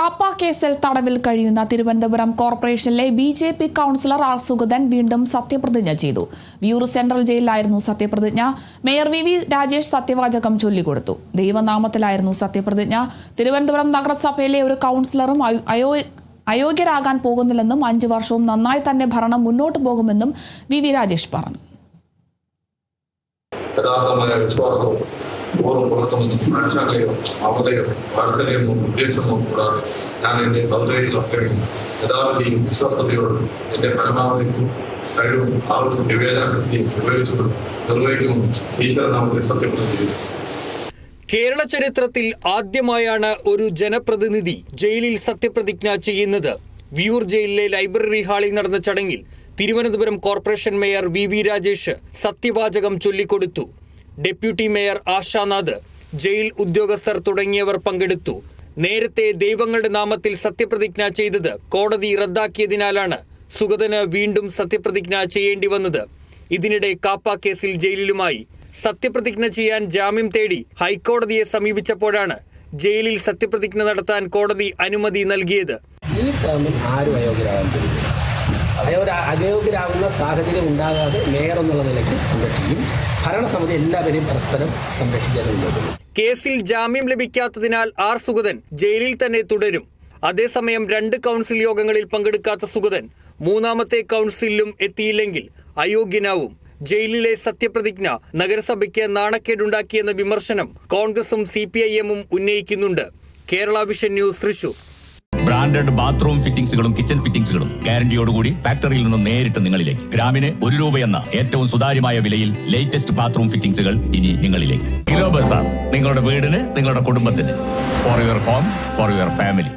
കാപ്പ കേസിൽ തടവിൽ കഴിയുന്ന തിരുവനന്തപുരം കോർപ്പറേഷനിലെ ബി.ജെ.പി. Councillor R. സുഗതൻ വീണ്ടും സത്യപ്രതിജ്ഞ ചെയ്തു. വിയൂർ സെൻട്രൽ ജയിലിലായിരുന്നു സത്യപ്രതിജ്ഞ. Mayor V. രാജേഷ് സത്യവാചകം ചൊല്ലിക്കൊടുത്തു. ദൈവനാമത്തിലായിരുന്നു സത്യപ്രതിജ്ഞ. തിരുവനന്തപുരം നഗരസഭയിലെ ഒരു കൗൺസിലറും അയോഗ്യരാകാൻ പോകുന്നില്ലെന്നും 5 വർഷവും നന്നായി തന്നെ ഭരണം മുന്നോട്ട് പോകുമെന്നും വി. രാജേഷ് പറഞ്ഞു. പൂർവ്വം പുറത്തുനിന്നും മനഃശാഖയോ അവതയോ വാർത്തലയോ ഉദ്ദേശമോ കൂടാതെ ഞാൻ എൻ്റെ ദൗത്യത്തിലൊക്കെയും യഥാർത്ഥയും വിശ്വസ്തയോടും എൻ്റെ പരമാവധി കഴിവും ആർക്കും വിവേചനശക്തിയും ഉപയോഗിച്ചുകൊണ്ട് നിർവഹിക്കുമെന്നും ഈശ്വരനാമത്തിൽ സത്യപ്രതിജ്ഞ ചെയ്തു. കേരള ചരിത്രത്തിൽ ആദ്യമായാണ് ഒരു ജനപ്രതിനിധി ജയിലിൽ സത്യപ്രതിജ്ഞ ചെയ്യുന്നത്. വിയൂർ ജയിലിലെ ലൈബ്രറി ഹാളിൽ നടന്ന ചടങ്ങിൽ Thiruvananthapuram corporation mayor V. Rajesh സത്യവാചകം ചൊല്ലിക്കൊടുത്തു. ഡെപ്യൂട്ടി മേയർ ആശാനാഥ്, ജയിൽ ഉദ്യോഗസ്ഥർ തുടങ്ങിയവർ പങ്കെടുത്തു. നേരത്തെ ദൈവങ്ങളുടെ നാമത്തിൽ സത്യപ്രതിജ്ഞ ചെയ്തത് കോടതി റദ്ദാക്കിയതിനാലാണ് സുഗതന് വീണ്ടും സത്യപ്രതിജ്ഞ ചെയ്യേണ്ടി വന്നത്. ഇതിനിടെ കാപ്പ കേസിൽ ജയിലിലുമായി സത്യപ്രതിജ്ഞ ചെയ്യാൻ ജാമ്യം തേടി ഹൈക്കോടതിയെ സമീപിച്ചപ്പോഴാണ് ജയിലിൽ സത്യപ്രതിജ്ഞ നടത്താൻ കോടതി അനുമതി നൽകിയത്. ഈ ടേമിൽ ആരും അയോഗ്യരാകുന്ന സാഹചര്യം ഉണ്ടാകാതെ മേയർ എന്നുള്ള നിലയ്ക്ക് സംരക്ഷിക്കും. ഭരണസമിതി എല്ലാവരെയും പരസ്പരം സംരക്ഷിക്കാനുള്ളത്. കേസിൽ ജാമ്യം ലഭിക്കാത്തതിനാൽ ആർ. സുഗതൻ ജയിലിൽ തന്നെ തുടരും. അതേസമയം 2 കൗൺസിൽ യോഗങ്ങളിൽ പങ്കെടുക്കാത്ത സുഗതൻ 3ാമത്തെ കൗൺസിലിലും എത്തിയില്ലെങ്കിൽ അയോഗ്യനാവും. ജയിലിലെ സത്യപ്രതിജ്ഞ നഗരസഭയ്ക്ക് നാണക്കേടുണ്ടാക്കിയെന്ന വിമർശനം കോൺഗ്രസും CPIM-ഉം ഉന്നയിക്കുന്നുണ്ട്. Kerala vision news, Thrissur. Branded bathroom ഫിറ്റിംഗ്സുകളും കിച്ചൺ ഫിറ്റിംഗ്സുകളും ഗ്യാരണ്ടിയോടുകൂടി ഫാക്ടറിയിൽ നിന്നും നേരിട്ട് നിങ്ങളിലേക്ക്. ഗ്രാമിന് ₹1 എന്ന ഏറ്റവും സുതാര്യമായ വിലയിൽ ലേറ്റസ്റ്റ് ബാത്റൂം ഫിറ്റിംഗ്സുകൾ ഇനി നിങ്ങളിലേക്ക്. കിലോ ബസാർ, നിങ്ങളുടെ വീടിന്, നിങ്ങളുടെ കുടുംബത്തിന്. For your home, for your family.